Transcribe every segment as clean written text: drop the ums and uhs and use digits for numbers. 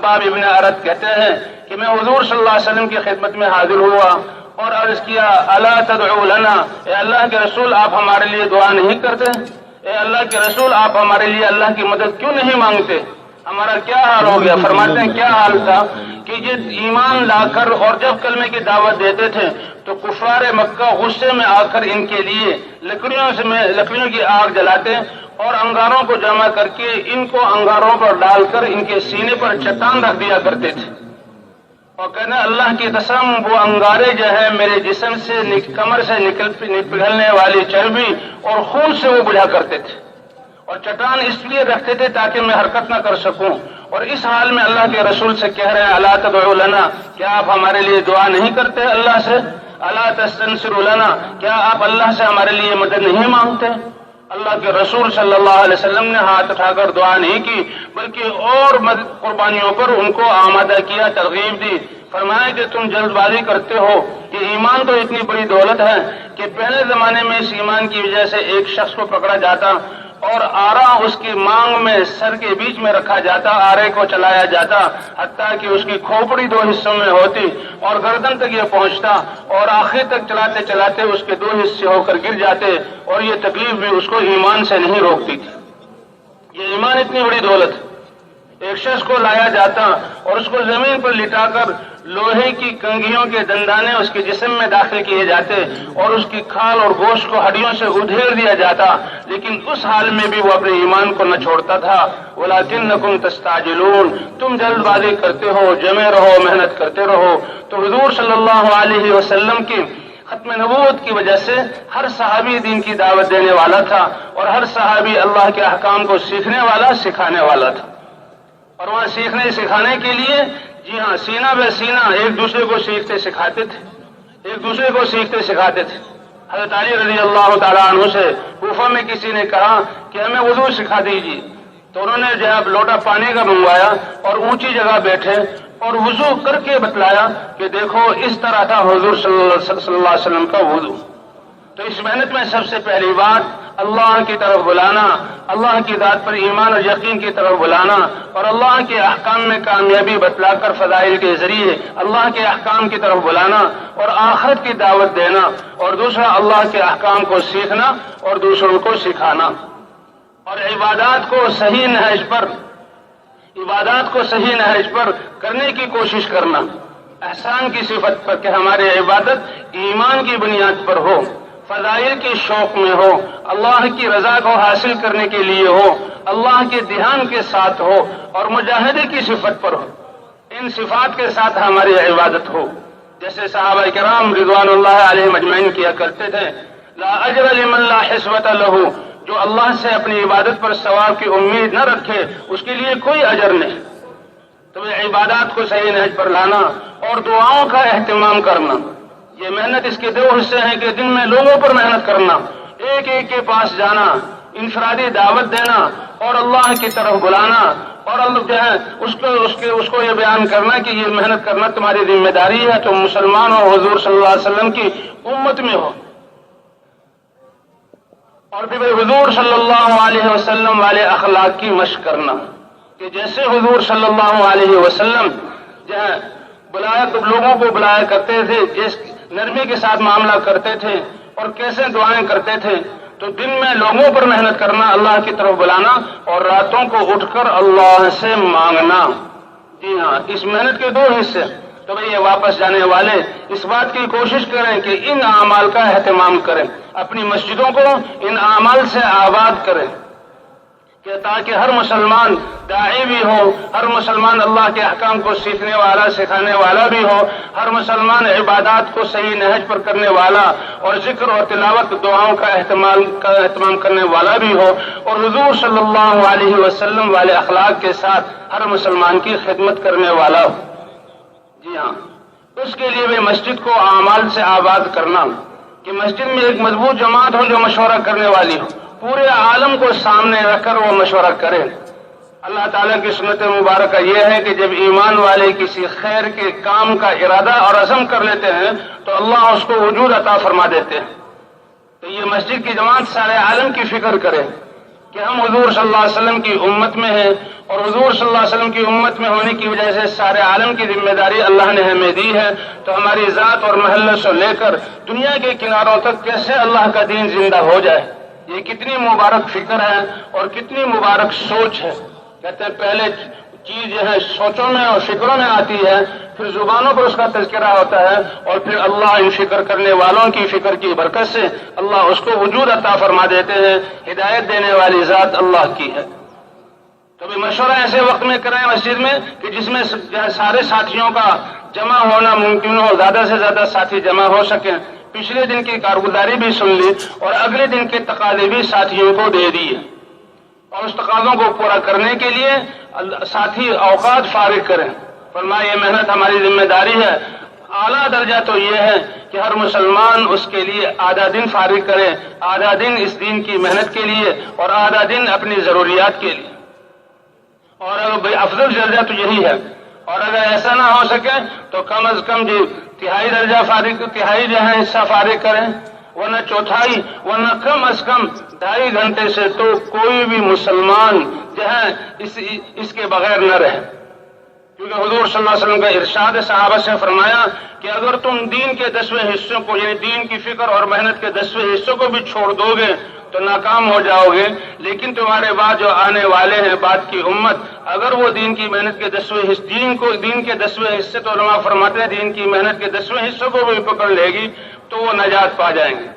خباب ابن ارد کہتے ہیں کہ میں حضور صلی اللہ علیہ وسلم کی خدمت میں حاضر ہوا اور عرض کیا الا تدعو لنا، اے اللہ کے رسول آپ ہمارے لیے دعا نہیں کرتے؟ اے اللہ کے رسول آپ ہمارے لیے اللہ کی مدد کیوں نہیں مانگتے؟ ہمارا کیا حال ہو گیا؟ فرماتے ہیں کیا حال تھا کہ یہ ایمان لا کر اور جب کلمے کی دعوت دیتے تھے تو کفار مکہ غصے میں آ کر ان کے لیے لکڑیوں کی آگ جلاتے اور انگاروں کو جمع کر کے ان کو انگاروں پر ڈال کر ان کے سینے پر چٹان رکھ دیا کرتے تھے اور کہنا اللہ کی قسم وہ انگارے جو ہے میرے جسم سے کمر سے نکلنے والی چربی اور خون سے وہ بجھا کرتے تھے اور چٹان اس لیے رکھتے تھے تاکہ میں حرکت نہ کر سکوں. اور اس حال میں اللہ کے رسول سے کہہ رہے ہیں الا تدعو لنا، کیا آپ ہمارے لیے دعا نہیں کرتے اللہ سے؟ الا تستنصروا لنا، کیا آپ اللہ سے ہمارے لیے مدد نہیں مانگتے؟ اللہ کے رسول صلی اللہ علیہ وسلم نے ہاتھ اٹھا کر دعا نہیں کی بلکہ اور قربانیوں پر ان کو آمادہ کیا، ترغیب دی. فرمایا کہ تم جلد بازی کرتے ہو، یہ ایمان تو اتنی بڑی دولت ہے کہ پہلے زمانے میں اس ایمان کی وجہ سے ایک شخص کو پکڑا جاتا اور آرا اس کی مانگ میں سر کے بیچ میں رکھا جاتا، آرے کو چلایا جاتا حتیٰ کہ اس کی کھوپڑی 2 حصوں میں ہوتی اور گردن تک یہ پہنچتا اور آخر تک چلاتے چلاتے اس کے 2 حصے ہو کر گر جاتے اور یہ تکلیف بھی اس کو ایمان سے نہیں روکتی تھی. یہ ایمان اتنی بڑی دولت. ایک شخص کو لایا جاتا اور اس کو زمین پر لٹا کر لوہے کی کنگھیوں کے دندانے اس کے جسم میں داخل کیے جاتے اور اس کی کھال اور گوشت کو ہڈیوں سے ادھیڑ دیا جاتا، لیکن اس حال میں بھی وہ اپنے ایمان کو نہ چھوڑتا تھا. وَلَكِنَّكُمْ تَسْتَعْجِلُونَ، تم جلد بازی کرتے ہو، جمے رہو، محنت کرتے رہو. تو حضور صلی اللہ علیہ وسلم کی ختم نبوت کی وجہ سے ہر صحابی دین کی دعوت دینے والا تھا اور ہر صحابی اللہ کے احکام کو سیکھنے والا، سکھانے والا تھا. اور وہاں سیکھنے سکھانے کے لیے جی ہاں سینہ بے سینہ ایک دوسرے کو سیکھتے سکھاتے تھے، ایک دوسرے کو سیکھتے سکھاتے تھے. حضرت علی رضی اللہ تعالیٰ عنہ سے کوفہ میں کسی نے کہا کہ ہمیں وضو سکھا دیجیے، تو انہوں نے جو ہے لوٹا پانی کا منگوایا اور اونچی جگہ بیٹھے اور وضو کر کے بتلایا کہ دیکھو اس طرح تھا حضور صلی اللہ علیہ وسلم کا وضو. تو اس محنت میں سب سے پہلی بات اللہ کی طرف بلانا، اللہ کی ذات پر ایمان اور یقین کی طرف بلانا اور اللہ کے احکام میں کامیابی بتلا کر فضائل کے ذریعے اللہ کے احکام کی طرف بلانا اور آخرت کی دعوت دینا. اور دوسرا اللہ کے احکام کو سیکھنا اور دوسروں کو سکھانا اور عبادات کو صحیح نہج پر کرنے کی کوشش کرنا، احسان کی صفت پر کہ ہماری عبادت ایمان کی بنیاد پر ہو، فضائل کی شوق میں ہو، اللہ کی رضا کو حاصل کرنے کے لیے ہو، اللہ کے دھیان کے ساتھ ہو اور مجاہدے کی صفت پر ہو. ان صفات کے ساتھ ہماری عبادت ہو جیسے صحابہ کرام رضوان اللہ علیہم اجمعین کیا کرتے تھے. لا اجر لمن لا حسبۃ لہ، جو اللہ سے اپنی عبادت پر ثواب کی امید نہ رکھے اس کے لیے کوئی اجر نہیں. تو یہ عبادات کو صحیح نہج پر لانا اور دعاؤں کا اہتمام کرنا، یہ محنت اس کے 2 حصے ہیں کہ دن میں لوگوں پر محنت کرنا، ایک ایک کے پاس جانا، انفرادی دعوت دینا اور اللہ کی طرف بلانا اور اللہ جو ہے اس کو یہ بیان کرنا کہ یہ محنت کرنا تمہاری ذمہ داری ہے، تم مسلمان ہو، حضور صلی اللہ علیہ وسلم کی امت میں ہو. اور پھر حضور صلی اللہ علیہ وسلم والے اخلاق کی مشق کرنا کہ جیسے حضور صلی اللہ علیہ وسلم جو ہے لوگوں کو بلایا کرتے تھے، جس نرمی کے ساتھ معاملہ کرتے تھے اور کیسے دعائیں کرتے تھے. تو دن میں لوگوں پر محنت کرنا، اللہ کی طرف بلانا اور راتوں کو اٹھ کر اللہ سے مانگنا. جی ہاں اس محنت کے 2 حصے. تو بھئی یہ واپس جانے والے اس بات کی کوشش کریں کہ ان اعمال کا اہتمام کریں، اپنی مسجدوں کو ان اعمال سے آباد کریں کہ تاکہ ہر مسلمان داعی بھی ہو، ہر مسلمان اللہ کے احکام کو سیکھنے والا، سکھانے والا بھی ہو، ہر مسلمان عبادات کو صحیح نہج پر کرنے والا اور ذکر اور تلاوت دعاؤں کا اہتمام کرنے والا بھی ہو اور حضور صلی اللہ علیہ وسلم والے اخلاق کے ساتھ ہر مسلمان کی خدمت کرنے والا ہو. جی ہاں اس کے لیے بھی مسجد کو اعمال سے آباد کرنا کہ مسجد میں ایک مضبوط جماعت ہو جو مشورہ کرنے والی ہو، پورے عالم کو سامنے رکھ کر وہ مشورہ کرے. اللہ تعالیٰ کی سنت مبارکہ یہ ہے کہ جب ایمان والے کسی خیر کے کام کا ارادہ اور عزم کر لیتے ہیں تو اللہ اس کو وجود عطا فرما دیتے ہیں. تو یہ مسجد کی جماعت سارے عالم کی فکر کرے کہ ہم حضور صلی اللہ علیہ وسلم کی امت میں ہیں اور حضور صلی اللہ علیہ وسلم کی امت میں ہونے کی وجہ سے سارے عالم کی ذمہ داری اللہ نے ہمیں دی ہے، تو ہماری ذات اور محلے سے لے کر دنیا کے کناروں تک کیسے اللہ کا دین زندہ ہو جائے، یہ کتنی مبارک فکر ہے اور کتنی مبارک سوچ ہے۔ کہتے ہیں پہلے چیز جو ہے سوچوں میں اور فکروں میں آتی ہے، پھر زبانوں پر اس کا تذکرہ ہوتا ہے، اور پھر اللہ ان فکر کرنے والوں کی فکر کی برکت سے اللہ اس کو وجود عطا فرما دیتے ہیں۔ ہدایت دینے والی ذات اللہ کی ہے۔ تو بھی مشورہ ایسے وقت میں کریں مسجد میں کہ جس میں سارے ساتھیوں کا جمع ہونا ممکن ہو، زیادہ سے زیادہ ساتھی جمع ہو سکیں، پچھلے دن کی کارگزاری بھی سن لی اور اگلے دن کے تقاضے بھی ساتھیوں کو دے دیے، اور اس تقاضوں کو پورا کرنے کے لیے ساتھی اوقات فارغ کریں۔ فرمایا یہ محنت ہماری ذمہ داری ہے۔ اعلیٰ درجہ تو یہ ہے کہ ہر مسلمان اس کے لیے آدھا دن فارغ کرے، آدھا دن اس دین کی محنت کے لیے اور آدھا دن اپنی ضروریات کے لیے، اور اگر افضل درجہ تو یہی ہے، اور اگر ایسا نہ ہو سکے تو کم از کم تہائی درجہ فارغ، تہائی جو ہے حصہ فارغ کریں، ورنہ چوتھائی، ورنہ کم از کم 2.5 گھنٹے سے تو کوئی بھی مسلمان جو ہے اس کے بغیر نہ رہے، کیونکہ حضور صلی اللہ علیہ وسلم کا ارشاد صحابہ سے فرمایا کہ اگر تم دین کے 10ویں حصوں کو، یعنی دین کی فکر اور محنت کے 10ویں حصوں کو بھی چھوڑ دو گے تو ناکام ہو جاؤ گے، لیکن تمہارے بعد جو آنے والے ہیں بعد کی امت، اگر وہ دین کی محنت کے 10ویں حصے، دین کے 10ویں حصے، تو علماء فرماتے ہیں دین کی محنت کے 10ویں حصوں کو بھی پکڑ لے گی تو وہ نجات پا جائیں گے۔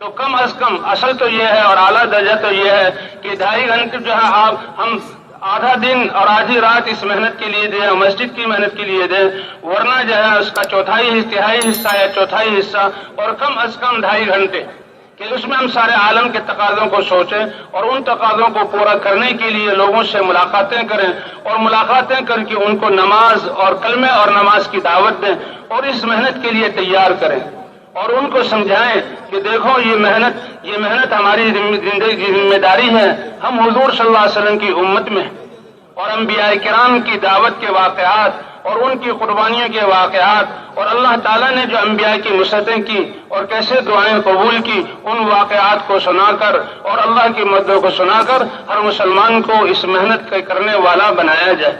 تو کم از کم اصل تو یہ ہے اور اعلیٰ درجہ تو یہ ہے کہ 2.5 گھنٹے جو ہے ہم آدھا دن اور آدھی رات اس محنت کے لیے دیں، مسجد کی محنت کے لیے دیں، ورنہ جو ہے اس کا تہائی حصہ یا چوتھائی حصہ، اور کم از کم 2.5 گھنٹے، کہ اس میں ہم سارے عالم کے تقاضوں کو سوچیں اور ان تقاضوں کو پورا کرنے کے لیے لوگوں سے ملاقاتیں کریں، اور ملاقاتیں کر کے ان کو نماز اور کلمے اور نماز کی دعوت دیں اور اس محنت کے لیے تیار کریں، اور ان کو سمجھائیں کہ دیکھو یہ محنت ہماری زندگی کی ذمہ داری ہے۔ ہم حضور صلی اللہ علیہ وسلم کی امت میں اور انبیاء کرام کی دعوت کے واقعات اور ان کی قربانیوں کے واقعات اور اللہ تعالیٰ نے جو انبیاء کی نصرتیں کی اور کیسے دعائیں قبول کی، ان واقعات کو سنا کر اور اللہ کی مددوں کو سنا کر ہر مسلمان کو اس محنت کے کرنے والا بنایا جائے۔